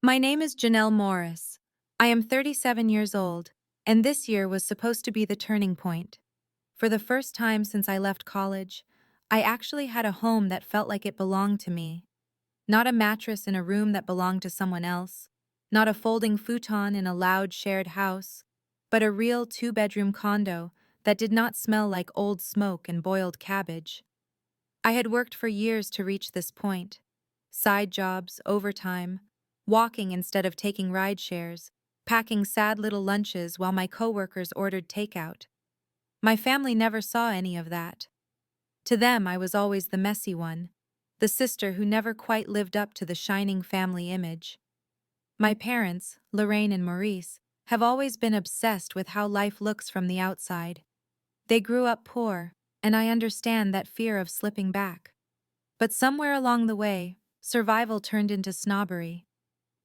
My name is Janelle Morris. I am 37 years old, and this year was supposed to be the turning point. For the first time since I left college, I actually had a home that felt like it belonged to me. Not a mattress in a room that belonged to someone else, not a folding futon in a loud shared house, but a real two-bedroom condo that did not smell like old smoke and boiled cabbage. I had worked for years to reach this point. Side jobs, overtime, walking instead of taking ride shares, packing sad little lunches while my coworkers ordered takeout. My family never saw any of that. To them, I was always the messy one, the sister who never quite lived up to the shining family image. My parents, Lorraine and Maurice, have always been obsessed with how life looks from the outside. They grew up poor, and I understand that fear of slipping back. But somewhere along the way, survival turned into snobbery.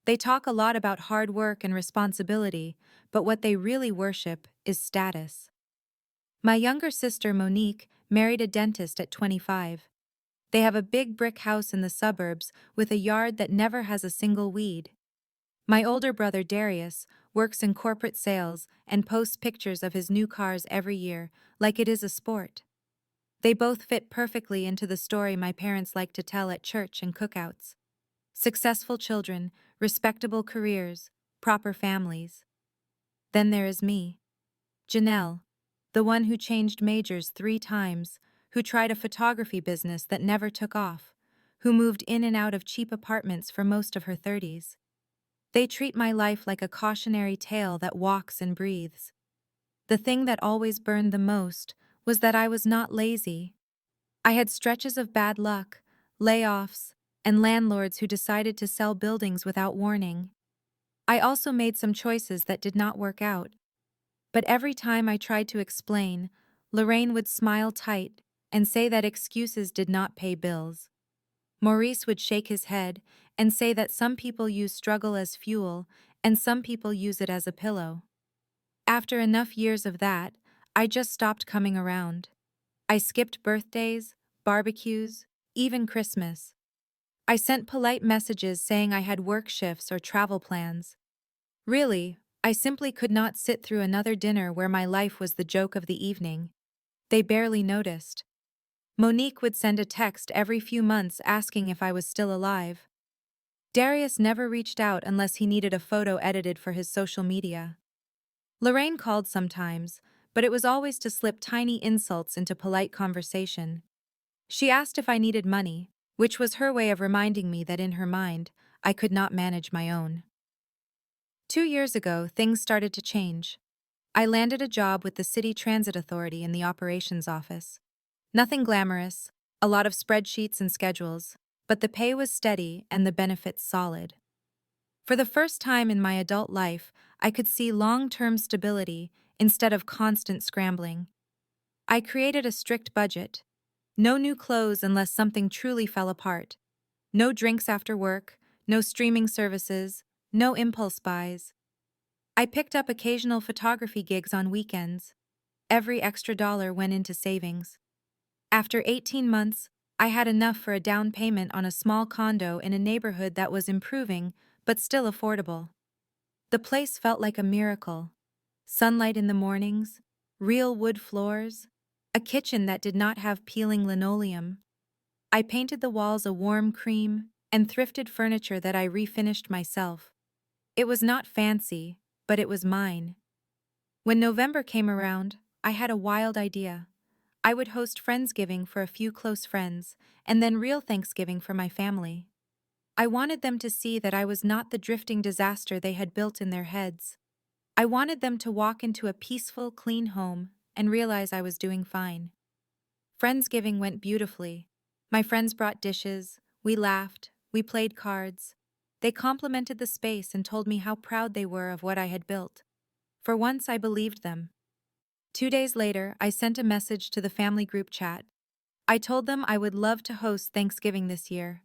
They talk a lot about hard work and responsibility, but what they really worship is status. My younger sister Monique married a dentist at 25. They have a big brick house in the suburbs with a yard that never has a single weed. My older brother Darius works in corporate sales and posts pictures of his new cars every year, like it is a sport. They both fit perfectly into the story my parents like to tell at church and cookouts. Successful children, respectable careers, proper families. Then there is me, Janelle, the one who changed majors 3 times, who tried a photography business that never took off, who moved in and out of cheap apartments for most of her 30s. They treat my life like a cautionary tale that walks and breathes. The thing that always burned the most was that I was not lazy. I had stretches of bad luck, layoffs, and landlords who decided to sell buildings without warning. I also made some choices that did not work out. But every time I tried to explain, Lorraine would smile tight and say that excuses did not pay bills. Maurice would shake his head and say that some people use struggle as fuel and some people use it as a pillow. After enough years of that, I just stopped coming around. I skipped birthdays, barbecues, even Christmas. I sent polite messages saying I had work shifts or travel plans. Really, I simply could not sit through another dinner where my life was the joke of the evening. They barely noticed. Monique would send a text every few months asking if I was still alive. Darius never reached out unless he needed a photo edited for his social media. Lorraine called sometimes, but it was always to slip tiny insults into polite conversation. She asked if I needed money, which was her way of reminding me that in her mind, I could not manage my own. 2 years ago, things started to change. I landed a job with the City Transit Authority in the operations office. Nothing glamorous, a lot of spreadsheets and schedules, but the pay was steady and the benefits solid. For the first time in my adult life, I could see long-term stability instead of constant scrambling. I created a strict budget. No new clothes unless something truly fell apart. No drinks after work, no streaming services, no impulse buys. I picked up occasional photography gigs on weekends. Every extra dollar went into savings. After 18 months, I had enough for a down payment on a small condo in a neighborhood that was improving, but still affordable. The place felt like a miracle. Sunlight in the mornings, real wood floors, a kitchen that did not have peeling linoleum. I painted the walls a warm cream and thrifted furniture that I refinished myself. It was not fancy, but it was mine. When November came around, I had a wild idea. I would host Friendsgiving for a few close friends, and then real Thanksgiving for my family. I wanted them to see that I was not the drifting disaster they had built in their heads. I wanted them to walk into a peaceful, clean home and realize I was doing fine. Friendsgiving went beautifully. My friends brought dishes, we laughed, we played cards. They complimented the space and told me how proud they were of what I had built. For once, I believed them. 2 days later, I sent a message to the family group chat. I told them I would love to host Thanksgiving this year.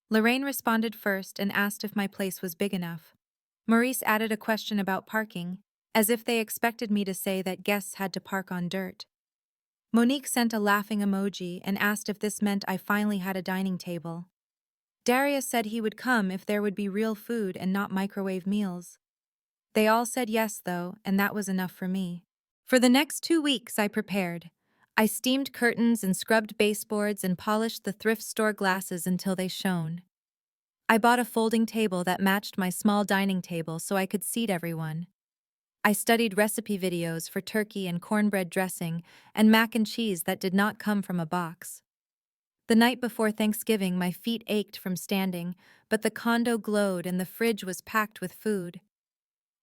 Lorraine responded first and asked if my place was big enough. Maurice added a question about parking, as if they expected me to say that guests had to park on dirt. Monique sent a laughing emoji and asked if this meant I finally had a dining table. Darius said he would come if there would be real food and not microwave meals. They all said yes, though, and that was enough for me. For the next 2 weeks, I prepared. I steamed curtains and scrubbed baseboards and polished the thrift store glasses until they shone. I bought a folding table that matched my small dining table so I could seat everyone. I studied recipe videos for turkey and cornbread dressing and mac and cheese that did not come from a box. The night before Thanksgiving, my feet ached from standing, but the condo glowed and the fridge was packed with food.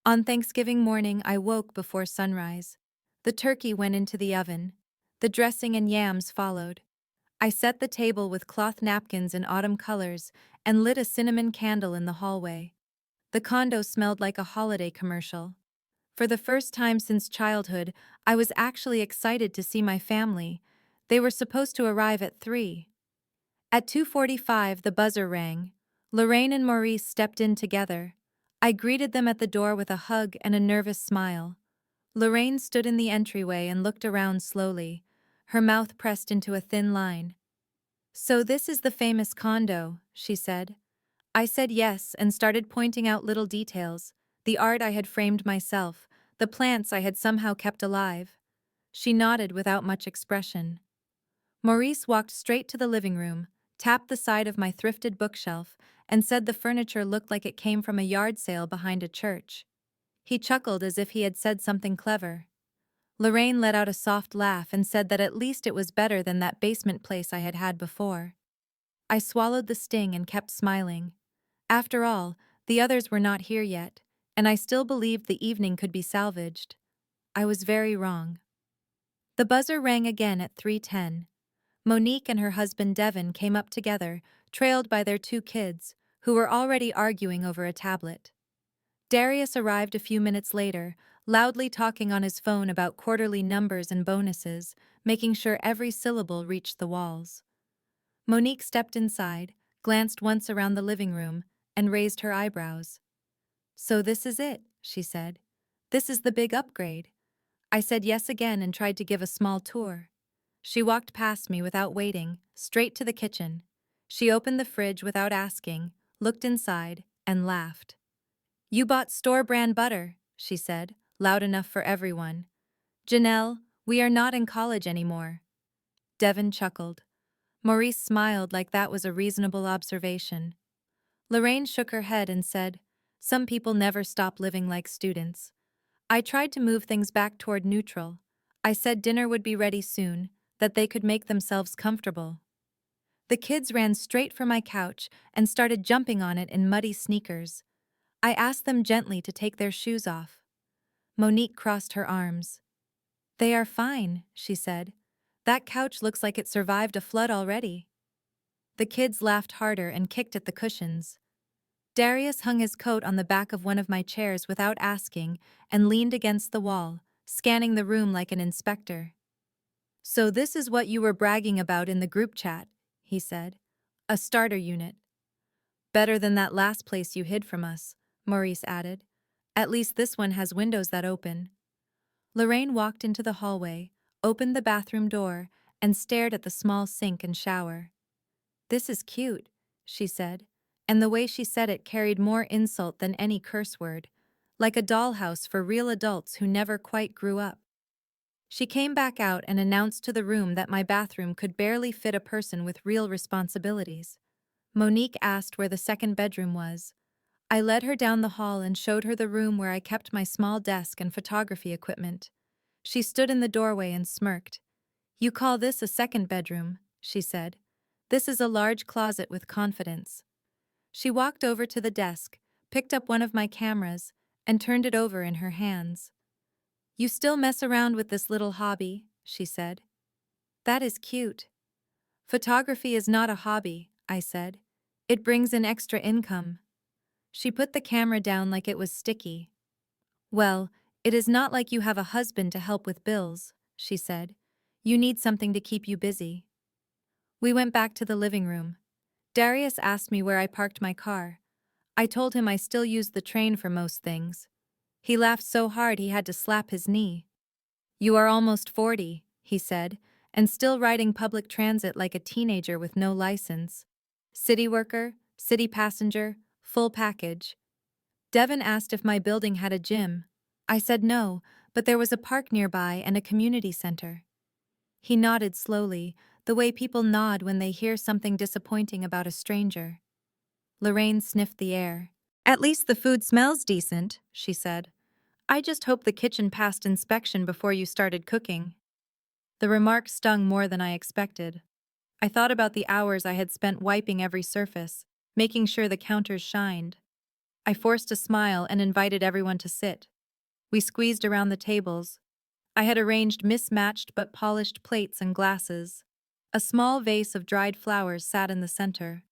On Thanksgiving morning, I woke before sunrise. The turkey went into the oven. The dressing and yams followed. I set the table with cloth napkins in autumn colors and lit a cinnamon candle in the hallway. The condo smelled like a holiday commercial. For the first time since childhood, I was actually excited to see my family. They were supposed to arrive at 3. At 2:45, the buzzer rang. Lorraine and Maurice stepped in together. I greeted them at the door with a hug and a nervous smile. Lorraine stood in the entryway and looked around slowly, her mouth pressed into a thin line. "So this is the famous condo," she said. I said yes and started pointing out little details, the art I had framed myself, the plants I had somehow kept alive. She nodded without much expression. Maurice walked straight to the living room, tapped the side of my thrifted bookshelf, and said the furniture looked like it came from a yard sale behind a church. He chuckled as if he had said something clever. Lorraine let out a soft laugh and said that at least it was better than that basement place I had had before. I swallowed the sting and kept smiling. After all, the others were not here yet, and I still believed the evening could be salvaged. I was very wrong. The buzzer rang again at 3:10. Monique and her husband Devin came up together, trailed by their 2 kids, who were already arguing over a tablet. Darius arrived a few minutes later, loudly talking on his phone about quarterly numbers and bonuses, making sure every syllable reached the walls. Monique stepped inside, glanced once around the living room, and raised her eyebrows. "So this is it," she said. "This is the big upgrade." I said yes again and tried to give a small tour. She walked past me without waiting, straight to the kitchen. She opened the fridge without asking, looked inside, and laughed. "You bought store-brand butter," she said, loud enough for everyone. "Janelle, we are not in college anymore." Devin chuckled. Maurice smiled like that was a reasonable observation. Lorraine shook her head and said, "Some people never stop living like students." I tried to move things back toward neutral. I said dinner would be ready soon, that they could make themselves comfortable. The kids ran straight for my couch and started jumping on it in muddy sneakers. I asked them gently to take their shoes off. Monique crossed her arms. "They are fine," she said. "That couch looks like it survived a flood already." The kids laughed harder and kicked at the cushions. Darius hung his coat on the back of one of my chairs without asking and leaned against the wall, scanning the room like an inspector. "So this is what you were bragging about in the group chat," he said. "A starter unit." "Better than that last place you hid from us," Maurice added. "At least this one has windows that open." Lorraine walked into the hallway, opened the bathroom door, and stared at the small sink and shower. "This is cute," she said, and the way she said it carried more insult than any curse word, like a dollhouse for real adults who never quite grew up. She came back out and announced to the room that my bathroom could barely fit a person with real responsibilities. Monique asked where the second bedroom was. I led her down the hall and showed her the room where I kept my small desk and photography equipment. She stood in the doorway and smirked. "You call this a second bedroom," she said. "This is a large closet with confidence." She walked over to the desk, picked up one of my cameras, and turned it over in her hands. "You still mess around with this little hobby," she said. "That is cute." "Photography is not a hobby," I said. "It brings in extra income." She put the camera down like it was sticky. "Well, it is not like you have a husband to help with bills," she said. "You need something to keep you busy." We went back to the living room. Darius asked me where I parked my car. I told him I still used the train for most things. He laughed so hard he had to slap his knee. "You are almost 40, he said, "and still riding public transit like a teenager with no license. City worker, City passenger, full package. Devin asked if my building had a gym. I said no, but there was a park nearby and a community center. He nodded slowly, the way people nod when they hear something disappointing about a stranger. Lorraine sniffed the air. At least the food smells decent, she said. I just hope the kitchen passed inspection before you started cooking. The remark stung more than I expected. I thought about the hours I had spent wiping every surface, making sure the counters shined. I forced a smile and invited everyone to sit. We squeezed around the tables. I had arranged mismatched but polished plates and glasses. A small vase of dried flowers sat in the center.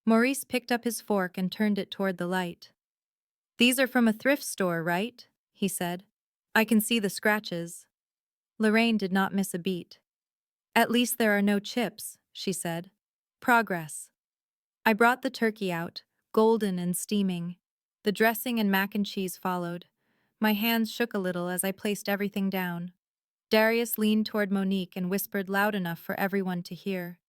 Maurice picked up his fork and turned it toward the light. "These are from a thrift store, right?" he said. "I can see the scratches." Lorraine did not miss a beat. "At least there are no chips," she said. "Progress." I brought the turkey out, golden and steaming. The dressing and mac and cheese followed. My hands shook a little as I placed everything down. Darius leaned toward Monique and whispered loud enough for everyone to hear.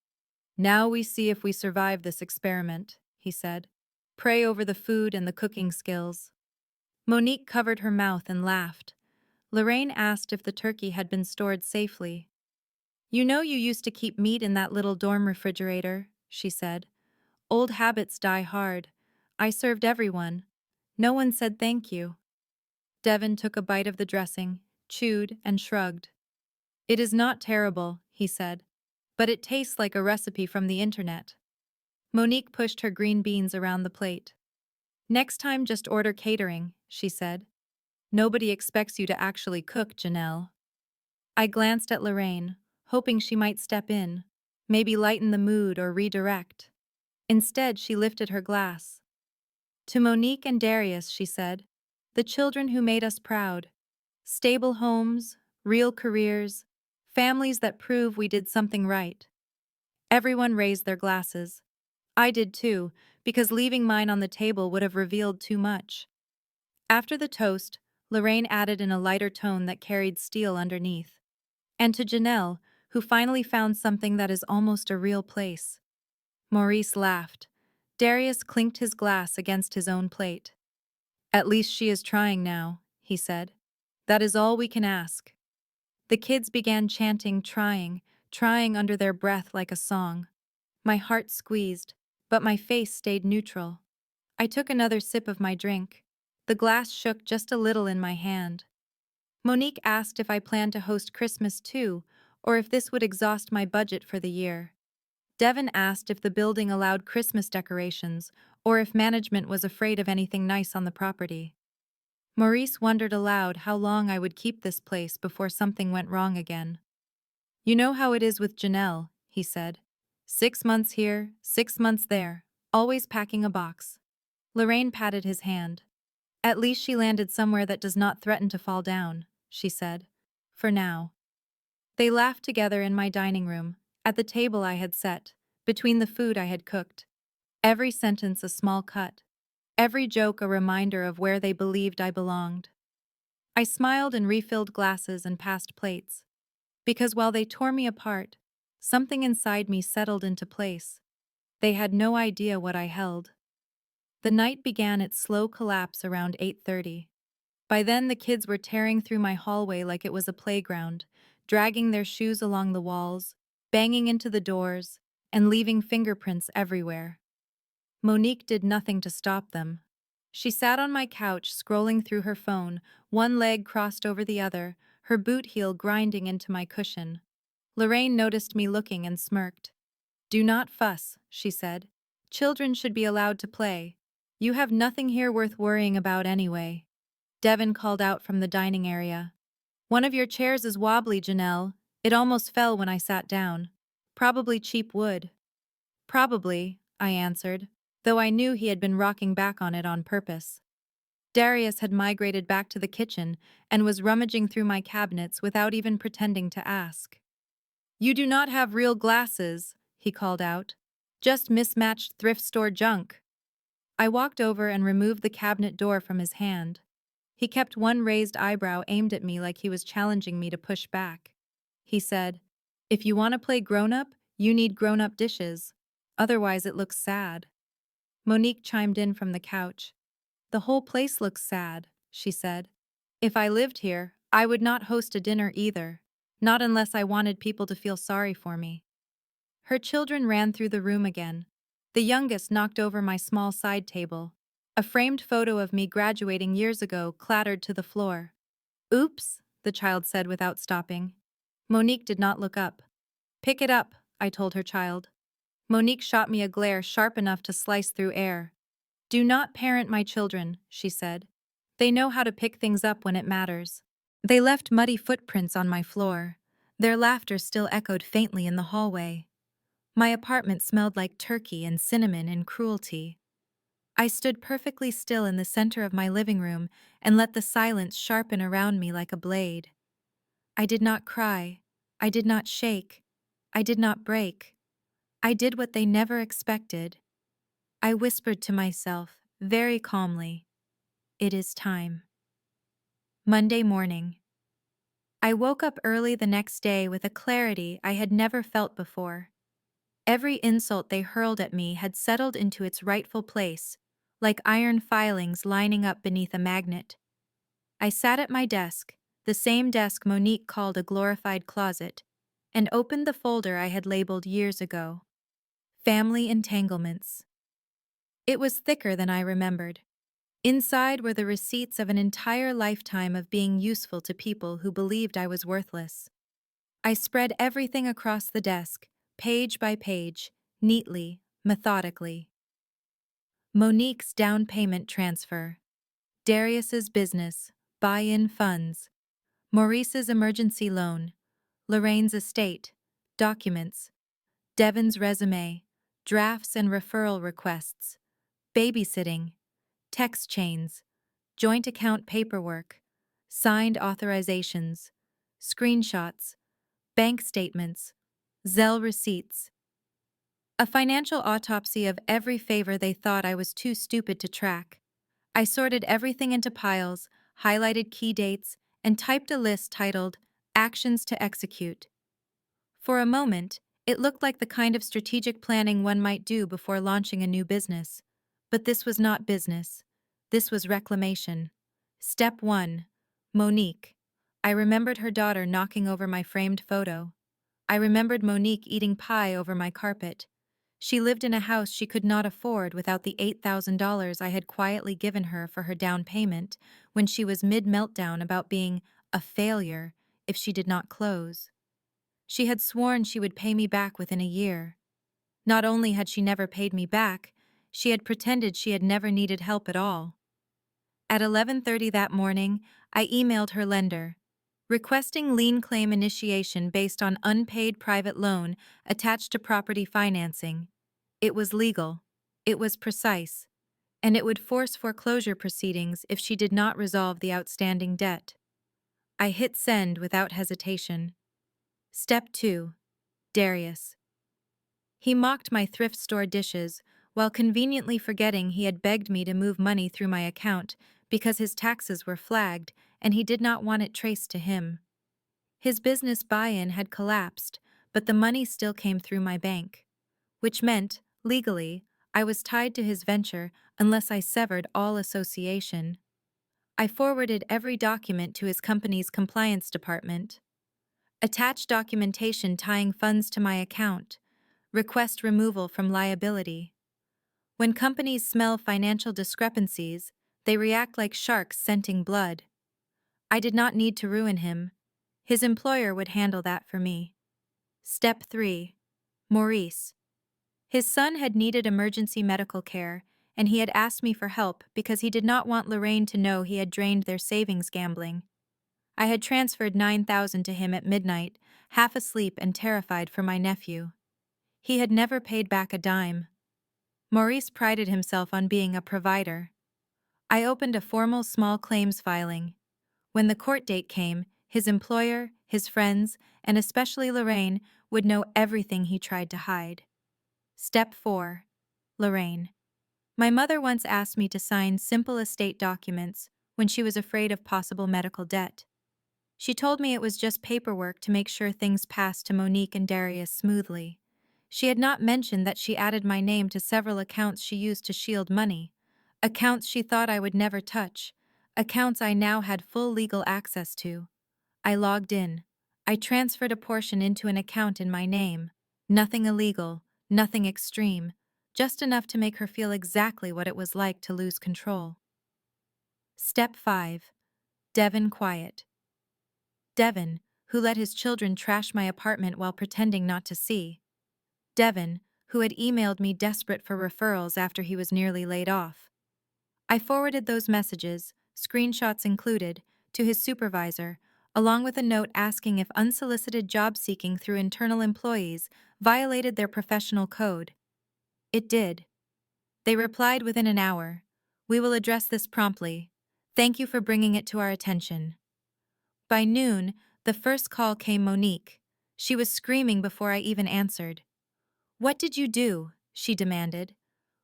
"Now we see if we survive this experiment," he said. "Pray over the food and the cooking skills." Monique covered her mouth and laughed. Lorraine asked if the turkey had been stored safely. "You know you used to keep meat in that little dorm refrigerator," she said. "Old habits die hard. I served everyone. No one said thank you." Devin took a bite of the dressing, chewed, and shrugged. "It is not terrible," he said, "but it tastes like a recipe from the internet." Monique pushed her green beans around the plate. "Next time just order catering," she said. "Nobody expects you to actually cook, Janelle." I glanced at Lorraine, hoping she might step in, maybe lighten the mood or redirect. Instead, she lifted her glass. "To Monique and Darius," she said, "the children who made us proud. Stable homes, real careers, families that prove we did something right." Everyone raised their glasses. I did too, because leaving mine on the table would have revealed too much. After the toast, Lorraine added in a lighter tone that carried steel underneath. "And to Janelle, who finally found something that is almost a real place." Maurice laughed. Darius clinked his glass against his own plate. "At least she is trying now," he said. "That is all we can ask." The kids began chanting trying, trying under their breath like a song. My heart squeezed, but my face stayed neutral. I took another sip of my drink. The glass shook just a little in my hand. Monique asked if I planned to host Christmas too, or if this would exhaust my budget for the year. Devin asked if the building allowed Christmas decorations, or if management was afraid of anything nice on the property. Maurice wondered aloud how long I would keep this place before something went wrong again. "You know how it is with Janelle," he said. 6 months here, 6 months there, always packing a box." Lorraine patted his hand. "At least she landed somewhere that does not threaten to fall down," she said. "For now." They laughed together in my dining room, at the table I had set, between the food I had cooked. Every sentence a small cut. Every joke a reminder of where they believed I belonged. I smiled and refilled glasses and passed plates. Because while they tore me apart, something inside me settled into place. They had no idea what I held. The night began its slow collapse around 8:30. By then the kids were tearing through my hallway like it was a playground, dragging their shoes along the walls, banging into the doors, and leaving fingerprints everywhere. Monique did nothing to stop them. She sat on my couch scrolling through her phone, one leg crossed over the other, her boot heel grinding into my cushion. Lorraine noticed me looking and smirked. "Do not fuss," she said. "Children should be allowed to play. You have nothing here worth worrying about anyway." Devin called out from the dining area. "One of your chairs is wobbly, Janelle. It almost fell when I sat down. Probably cheap wood." "Probably," I answered, though I knew he had been rocking back on it on purpose. Darius had migrated back to the kitchen and was rummaging through my cabinets without even pretending to ask. "You do not have real glasses," he called out. "Just mismatched thrift store junk." I walked over and removed the cabinet door from his hand. He kept one raised eyebrow aimed at me like he was challenging me to push back. He said, "If you want to play grown-up, you need grown-up dishes. Otherwise it looks sad." Monique chimed in from the couch. "The whole place looks sad," she said. "If I lived here, I would not host a dinner either, not unless I wanted people to feel sorry for me." Her children ran through the room again. The youngest knocked over my small side table. A framed photo of me graduating years ago clattered to the floor. "Oops," the child said without stopping. Monique did not look up. "Pick it up," I told her child. Monique shot me a glare sharp enough to slice through air. "Do not parent my children," she said. "They know how to pick things up when it matters." They left muddy footprints on my floor. Their laughter still echoed faintly in the hallway. My apartment smelled like turkey and cinnamon and cruelty. I stood perfectly still in the center of my living room and let the silence sharpen around me like a blade. I did not cry. I did not shake. I did not break. I did what they never expected. I whispered to myself, very calmly, "It is time." Monday morning. I woke up early the next day with a clarity I had never felt before. Every insult they hurled at me had settled into its rightful place, like iron filings lining up beneath a magnet. I sat at my desk, the same desk Monique called a glorified closet, and opened the folder I had labeled years ago. Family Entanglements. It was thicker than I remembered. Inside were the receipts of an entire lifetime of being useful to people who believed I was worthless. I spread everything across the desk, page by page, neatly, methodically. Monique's down payment transfer. Darius's business, buy-in funds. Maurice's emergency loan. Lorraine's estate, documents. Devon's resume, drafts and referral requests. Babysitting, text chains, joint account paperwork, signed authorizations, screenshots, bank statements, Zelle receipts. A financial autopsy of every favor they thought I was too stupid to track. I sorted everything into piles, highlighted key dates, and typed a list titled Actions to Execute. For a moment, it looked like the kind of strategic planning one might do before launching a new business. But this was not business. This was reclamation. Step 1. Monique. I remembered her daughter knocking over my framed photo. I remembered Monique eating pie over my carpet. She lived in a house she could not afford without the $8,000 I had quietly given her for her down payment when she was mid-meltdown about being a failure if she did not close. She had sworn she would pay me back within a year. Not only had she never paid me back, she had pretended she had never needed help at all. At 11:30 that morning, I emailed her lender, requesting lien claim initiation based on unpaid private loan attached to property financing. It was legal, it was precise, and it would force foreclosure proceedings if she did not resolve the outstanding debt. I hit send without hesitation. Step 2. Darius. He mocked my thrift store dishes while conveniently forgetting he had begged me to move money through my account because his taxes were flagged and he did not want it traced to him. His business buy-in had collapsed, but the money still came through my bank, which meant, legally, I was tied to his venture unless I severed all association. I forwarded every document to his company's compliance department. Attach documentation tying funds to my account. Request removal from liability. When companies smell financial discrepancies, they react like sharks scenting blood. I did not need to ruin him. His employer would handle that for me. Step 3. Maurice. His son had needed emergency medical care, and he had asked me for help because he did not want Lorraine to know he had drained their savings gambling. I had transferred $9,000 to him at midnight, half asleep and terrified for my nephew. He had never paid back a dime. Maurice prided himself on being a provider. I opened a formal small claims filing. When the court date came, his employer, his friends, and especially Lorraine would know everything he tried to hide. Step 4. Lorraine. My mother once asked me to sign simple estate documents when she was afraid of possible medical debt. She told me it was just paperwork to make sure things passed to Monique and Darius smoothly. She had not mentioned that she added my name to several accounts she used to shield money, accounts she thought I would never touch, accounts I now had full legal access to. I logged in. I transferred a portion into an account in my name. Nothing illegal, nothing extreme, just enough to make her feel exactly what it was like to lose control. Step 5. Devin quiet. Devin, who let his children trash my apartment while pretending not to see. Devin, who had emailed me desperate for referrals after he was nearly laid off. I forwarded those messages, screenshots included, to his supervisor, along with a note asking if unsolicited job seeking through internal employees violated their professional code. It did. They replied within an hour. "We will address this promptly. Thank you for bringing it to our attention." By noon, the first call came Monique. She was screaming before I even answered. "What did you do?" she demanded.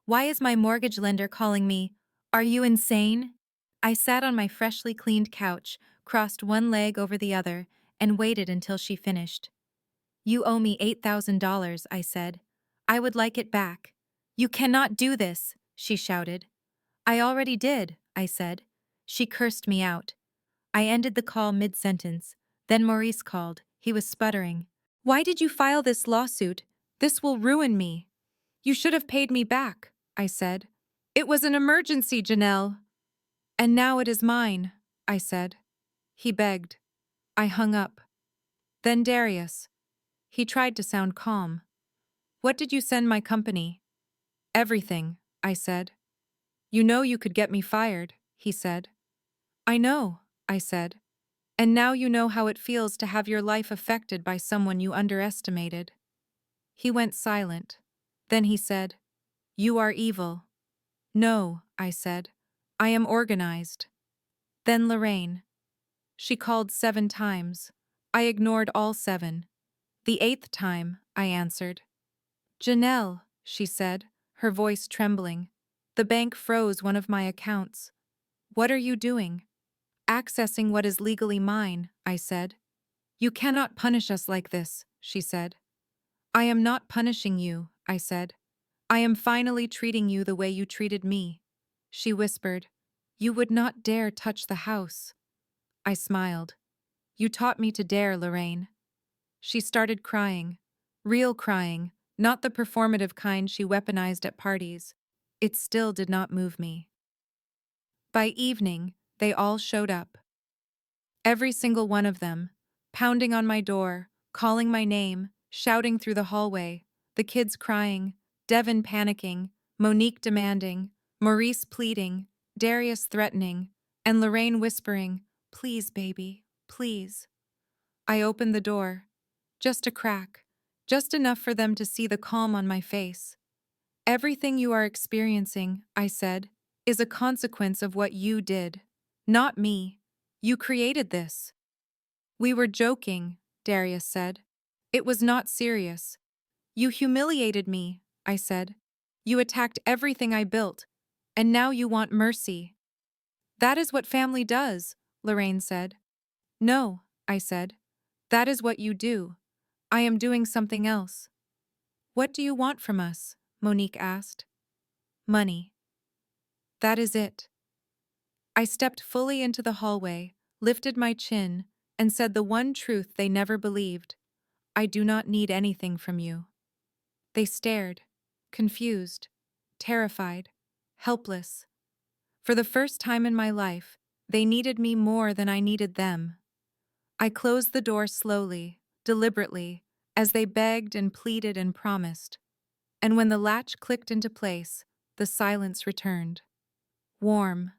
"Why is my mortgage lender calling me? Are you insane?" I sat on my freshly cleaned couch, crossed one leg over the other, and waited until she finished. "You owe me $8,000, I said. "I would like it back." "You cannot do this," she shouted. "I already did," I said. She cursed me out. I ended the call mid-sentence. Then Maurice called. He was sputtering. "Why did you file this lawsuit? This will ruin me." "You should have paid me back," I said. "It was an emergency, Janelle." "And now it is mine," I said. He begged. I hung up. Then Darius. He tried to sound calm. "What did you send my company?" "Everything," I said. "You know you could get me fired," he said. "I know," I said. "And now you know how it feels to have your life affected by someone you underestimated." He went silent. Then he said, "You are evil." "No," I said. "I am organized." Then Lorraine. She called 7 times. I ignored all 7. The 8th time, I answered. "Janelle," she said, her voice trembling. "The bank froze one of my accounts." "What are you doing?" "Accessing what is legally mine," I said. "You cannot punish us like this," she said. "I am not punishing you," I said. "I am finally treating you the way you treated me." She whispered, "You would not dare touch the house." I smiled. "You taught me to dare, Lorraine." She started crying. Real crying, not the performative kind she weaponized at parties. It still did not move me. By evening, they all showed up. Every single one of them, pounding on my door, calling my name, shouting through the hallway, the kids crying, Devin panicking, Monique demanding, Maurice pleading, Darius threatening, and Lorraine whispering, "Please, baby, please." I opened the door. Just a crack, just enough for them to see the calm on my face. "Everything you are experiencing," I said, "is a consequence of what you did. Not me. You created this." "We were joking," Darius said. "It was not serious." "You humiliated me," I said. "You attacked everything I built, and now you want mercy." "That is what family does," Lorraine said. "No," I said. "That is what you do. I am doing something else." "What do you want from us?" Monique asked. "Money." "That is it." I stepped fully into the hallway, lifted my chin, and said the one truth they never believed. "I do not need anything from you." They stared, confused, terrified, helpless. For the first time in my life, they needed me more than I needed them. I closed the door slowly, deliberately, as they begged and pleaded and promised. And when the latch clicked into place, the silence returned. Warm,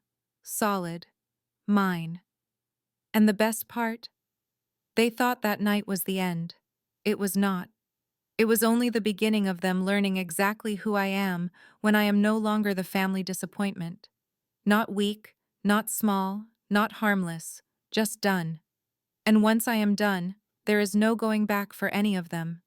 solid, mine. And the best part? They thought that night was the end. It was not. It was only the beginning of them learning exactly who I am when I am no longer the family disappointment. Not weak, not small, not harmless, just done. And once I am done, there is no going back for any of them.